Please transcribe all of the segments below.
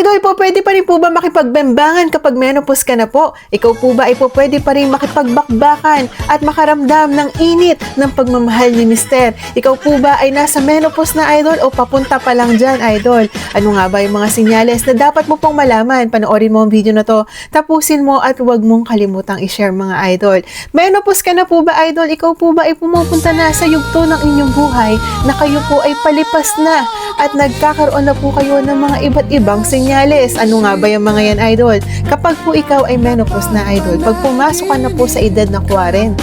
Idol po, pwede pa rin po ba makipagbembangan kapag menopause ka na po? Ikaw po ba ay po pwede pa rin makipagbakbakan at makaramdam ng init ng pagmamahal ni Mister? Ikaw po ba ay nasa menopause na, Idol, o papunta pa lang dyan, Idol? Ano nga ba yung mga sinyales na dapat mo pong malaman? Panoorin mo ang video na to, tapusin mo at huwag mong kalimutang i-share, mga Idol. Menopause ka na po ba, Idol? Ikaw po ba ay pumupunta na sa yugto ng inyong buhay na kayo po ay palipas na at nagkakaroon na po kayo ng mga iba't ibang senyales? Ano nga ba yung mga yan, Idol? Kapag po ikaw ay menopause na, Idol, pag pumasok ka na po sa edad na 40,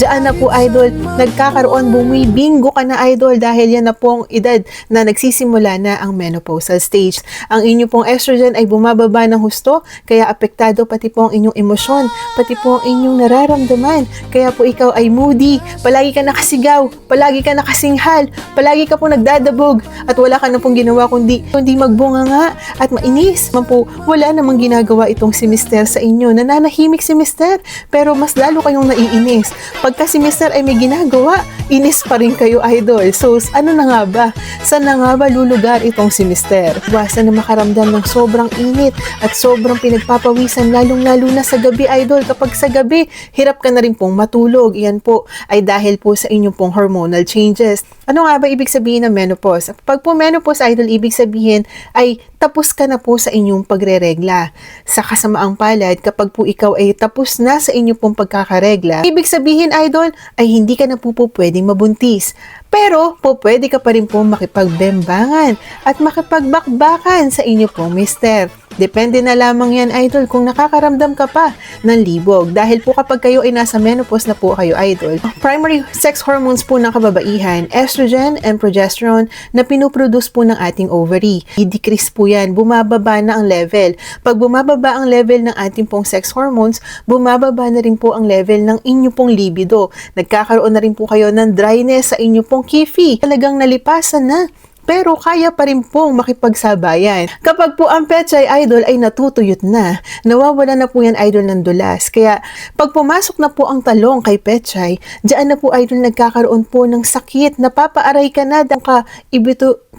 diyan na po, Idol, nagkakaroon, bumibingo ka na, Idol, dahil yan na po ang edad na nagsisimula na ang menopausal stage. Ang inyo pong estrogen ay bumababa ng husto, kaya apektado pati po ang inyong emosyon, pati po ang inyong nararamdaman. Kaya po ikaw ay moody, palagi ka nakasigaw, palagi ka nakasinghal, palagi ka po nagdadabog, at wala ka na pong ginawa kundi magbunga nga at mainis. Man po, wala namang ginagawa itong si Mister sa inyo. Nananahimik si Mister, pero mas lalo kayong naiinis. Pagka si Mister ay may ginagawa, inis pa rin kayo, Idol. So, ano na nga ba? Saan na nga ba lulugar itong si Mister? Iwasan na makaramdam ng sobrang init at sobrang pinagpapawisan, lalong-lalo na sa gabi, Idol. Kapag sa gabi, hirap ka na rin pong matulog. Iyan po ay dahil po sa inyong pong hormonal changes. Ano nga ba ibig sabihin ng menopause? Pag po menopause, Idol, ibig sabihin ay tapos ka na po sa inyong pagreregla. Sa kasamaang palad, kapag po ikaw ay tapos na sa inyong pong pagkakaregla, ibig sabihin, Idol, ay hindi ka na po pwedeng mabuntis. Pero po pwede ka pa rin po makipagbembangan at makipagbakbakan sa inyo pong Mister. Depende na lamang yan, Idol, kung nakakaramdam ka pa ng libog. Dahil po kapag kayo ay nasa menopause na po kayo, Idol, primary sex hormones po ng kababaihan, estrogen and progesterone, na pinoproduce po ng ating ovary. I-decrease po yan, bumababa na ang level. Pag bumababa ang level ng ating pong sex hormones, bumababa na rin po ang level ng inyo pong libido. Nagkakaroon na rin po kayo ng dryness sa inyo pong kifi. Talagang nalipasan na. Pero kaya pa rin pong makipagsabayan. Kapag po ang pechay, Idol, ay natutuyot na, nawawala na po yan, Idol, ng dulas. Kaya pag pumasok na po ang talong kay pechay, diyan na po, Idol, nagkakaroon po ng sakit. Napapaaray ka na ng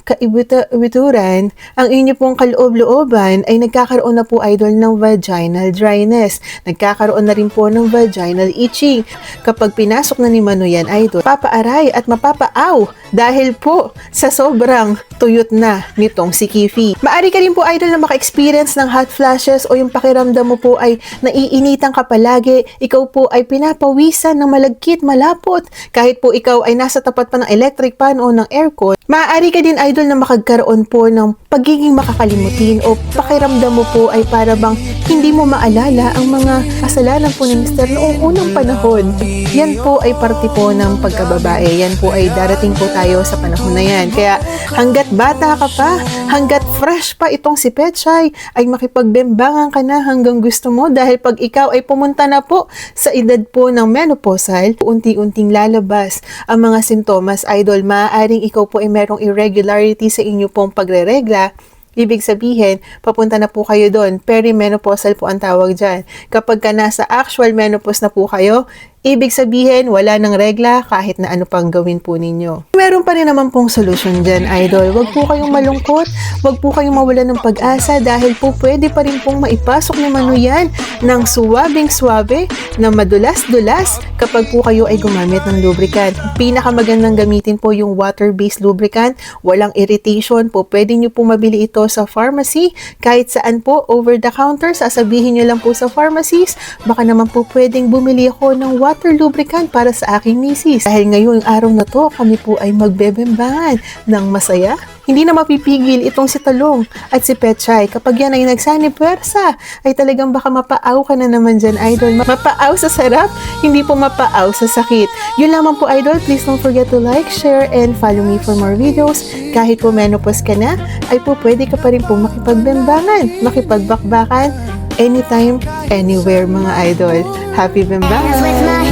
kaibituran. Ang inyo pong kaloob-looban ay nagkakaroon na po, Idol, ng vaginal dryness. Nagkakaroon na rin po ng vaginal itching. Kapag pinasok na ni Mano yan, Idol, papaaray at mapapaaw dahil po sa sobrang tuyot na nitong si Kifi. Maari ka rin po, Idol, na maka-experience ng hot flashes o yung pakiramdam mo po ay naiinitan ka palagi. Ikaw po ay pinapawisan ng malagkit, malapot. Kahit po ikaw ay nasa tapat pa ng electric fan o ng aircon, maaari ka din, Idol, na makagkaroon po ng pagiging makakalimutin o pakiramdam mo po ay para bang hindi mo maalala ang mga kasalanan po ni Mister noong unang panahon. Yan po ay parte po ng pagkababae. Yan po ay darating po tayo sa panahon na yan. Kaya hanggat bata ka pa, hanggat fresh pa itong si Pechay, ay makipagbembangan ka na hanggang gusto mo, dahil pag ikaw ay pumunta na po sa edad po ng menopausal, unti-unting lalabas ang mga sintomas, Idol. Maaaring ikaw po ay merong irregularity sa inyo pong pagreregla. Ibig sabihin, papunta na po kayo doon. Perimenopausal po ang tawag dyan. Kapag ka nasa actual menopause na po kayo, ibig sabihin, wala ng regla kahit na ano pang gawin po ninyo. Meron pa rin naman pong solusyon dyan, Idol. Huwag po kayong malungkot, huwag po kayong mawalan ng pag-asa, dahil po pwede pa rin pong maipasok naman yan ng suwabing-suwabe na madulas-dulas kapag po kayo ay gumamit ng lubricant. Pinakamagandang gamitin po yung water-based lubricant, walang irritation po. Pwede nyo po mabili ito sa pharmacy, kahit saan po, over the counter. Sasabihin nyo lang po sa pharmacies, baka naman po pwedeng bumili ako ng water lubricant para sa aking misis. Dahil ngayong araw na to, kami po ay magbebembangan ng masaya. Hindi na mapipigil itong si Talong at si Pechay. Kapag yan ay nagsani-pwersa, ay talagang baka mapaaw ka na naman dyan, Idol. Mapaaw sa sarap, hindi po mapaaw sa sakit. Yun lamang po, Idol. Please don't forget to like, share, and follow me for more videos. Kahit po menopause ka na, ay po pwede ka pa rin po makipagbembangan, makipagbakbakan, anytime, anywhere, mga Idol. Happy bembangan!